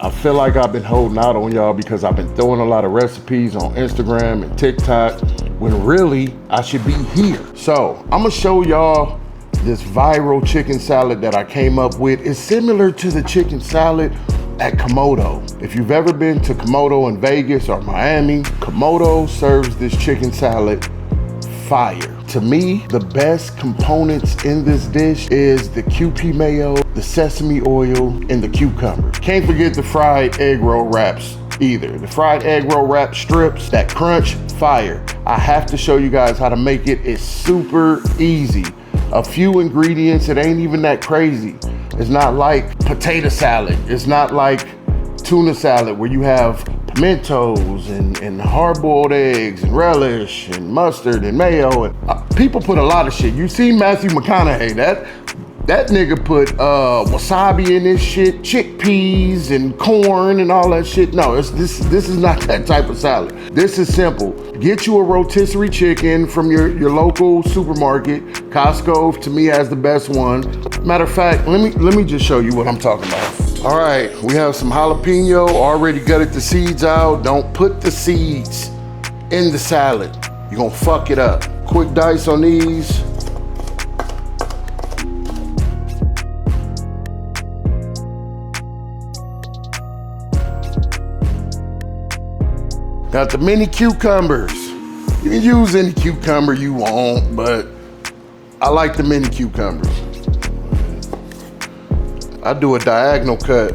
I feel like I've been holding out on y'all because I've been throwing a lot of recipes on Instagram and TikTok when really I should be here. So I'm gonna show y'all this viral chicken salad that I came up with. It's similar to the chicken salad at Komodo. If you've ever been to Komodo in Vegas or Miami, Komodo serves this chicken salad fire. To me, the best components in this dish is the Kewpie Mayo, the sesame oil, and the cucumber. Can't forget the fried egg roll wraps either. The fried egg roll wrap strips, that crunch, fire. I have to show you guys how to make it. It's super easy. A few ingredients, it ain't even that crazy. It's not like potato salad. It's not like tuna salad where you have pimentos and hard-boiled eggs and relish and mustard and mayo. And people put a lot of shit. You see Matthew McConaughey, that nigga put wasabi in this shit, chickpeas and corn and all that shit. No, this is not that type of salad. This is simple. Get you a rotisserie chicken from your local supermarket. Costco, to me, has the best one. Matter of fact, let me just show you what I'm talking about. All right, we have some jalapeno, already gutted the seeds out. Don't put the seeds in the salad. You're gonna fuck it up. Quick dice on these. Got the mini cucumbers. You can use any cucumber you want, but I like the mini cucumbers. I do a diagonal cut.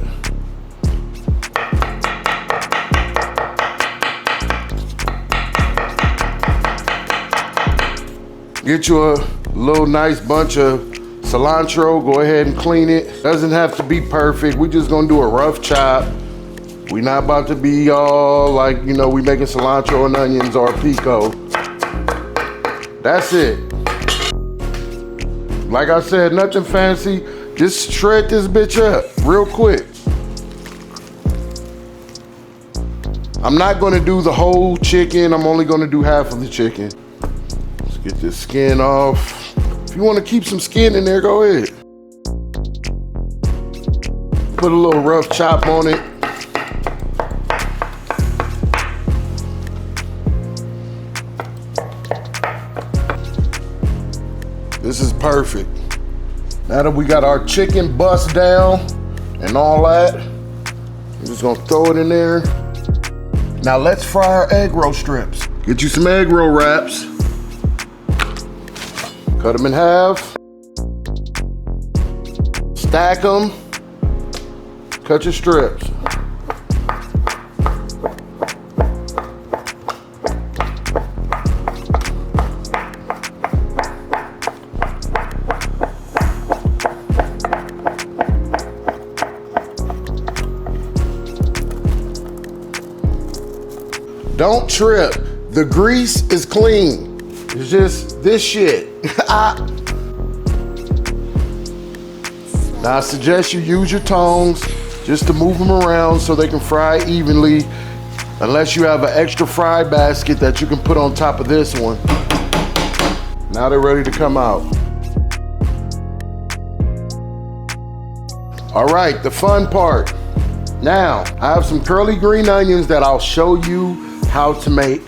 Get you a little nice bunch of cilantro. Go ahead and clean it. Doesn't have to be perfect. We're just gonna do a rough chop. We're not about to be all like, you know, we making cilantro and onions or pico. That's it. Like I said, nothing fancy. Just shred this bitch up real quick. I'm not gonna do the whole chicken. I'm only gonna do half of the chicken. Let's get this skin off. If you wanna keep some skin in there, go ahead. Put a little rough chop on it. This is perfect. Now that we got our chicken bust down and all that, I'm just gonna throw it in there. Now let's fry our egg roll strips. Get you some egg roll wraps. Cut them in half. Stack them. Cut your strips. Don't trip. The grease is clean. It's just this shit. Now I suggest you use your tongs just to move them around so they can fry evenly, unless you have an extra fry basket that you can put on top of this one. Now they're ready to come out. All right, the fun part. Now, I have some curly green onions that I'll show you how to make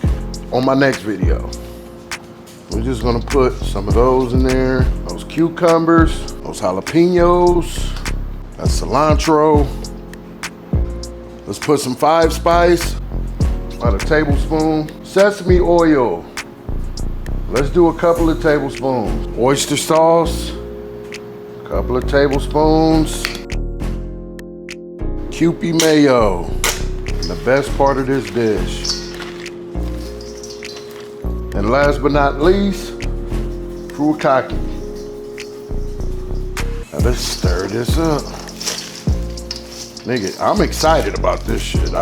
on my next video. We're just gonna put some of those in there. Those cucumbers, those jalapenos, that cilantro. Let's put some 5 spice, about a tablespoon. Sesame oil. Let's do a couple of tablespoons. Oyster sauce, a couple of tablespoons. Kewpie Mayo, and the best part of this dish. And last but not least, Furikake. Now let's stir this up. Nigga, I'm excited about this shit.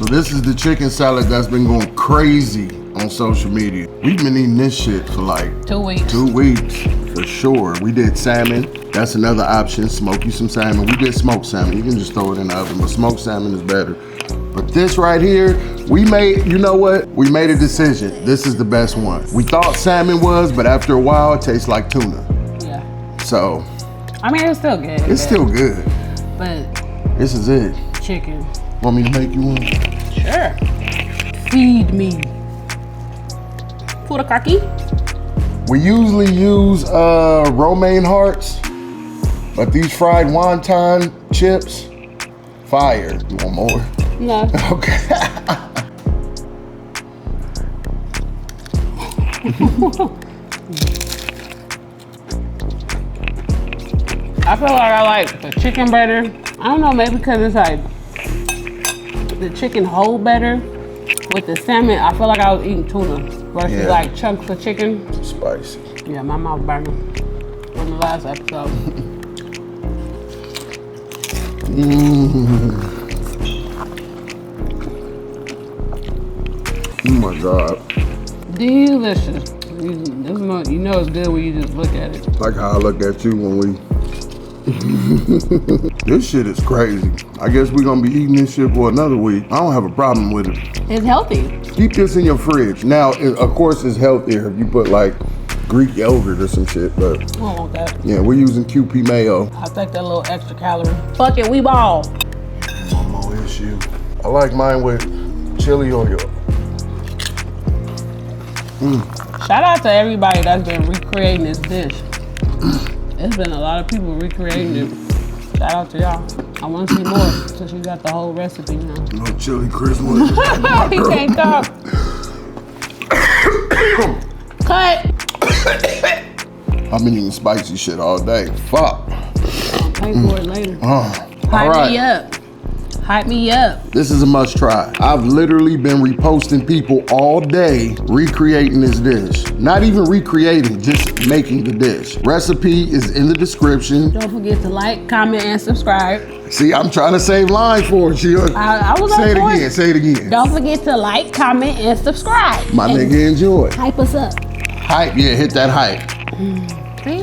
So this is the chicken salad that's been going crazy on social media. We've been eating this shit for like 2 weeks. 2 weeks, for sure. We did salmon. That's another option. Smoke you some salmon. We did smoked salmon. You can just throw it in the oven, but smoked salmon is better. But this right here, we made, you know what? We made a decision. This is the best one. We thought salmon was, but after a while, it tastes like tuna. Yeah. So. I mean, it's still good. It's still good. But. This is it. Chicken. Want me to make you one? Sure. Feed me. Furikake. We usually use romaine hearts, but these fried wonton chips, fire. You want more? No. Okay. I feel like I like the chicken better. I don't know, maybe because it's like the chicken whole better. With the salmon, I feel like I was eating tuna versus like chunks of chicken. Spicy. Yeah, my mouth burning from the last episode. Oh my God. Delicious. You know it's good when you just look at it. Like how I looked at you when we. This shit is crazy. I guess we're gonna be eating this shit for another week. I don't have a problem with it. It's healthy. Keep this in your fridge. Now, of course, it's healthier if you put like Greek yogurt or some shit, but I don't want that. yeah, we're using Kewpie Mayo. I'll take that little extra calorie. Fuck it, we ball. One more issue. I like mine with chili oil. Shout out to everybody that's been recreating this dish. It's been a lot of people recreating it. Shout out to y'all. I want to see more since you got the whole recipe now. No chili Christmas. He can't talk. Cut. I've been eating spicy shit all day. Fuck. I'll pay for it later. Hype me up. Hype me up. This is a must try. I've literally been reposting people all day recreating this dish. Not even recreating, just making the dish. Recipe is in the description. Don't forget to like, comment, and subscribe. See, I'm trying to save line for it, Sheila. I was Say it on again, say it again. Don't forget to like, comment, and subscribe. My nigga, enjoy. Hype us up. Hype, yeah, hit that hype. See?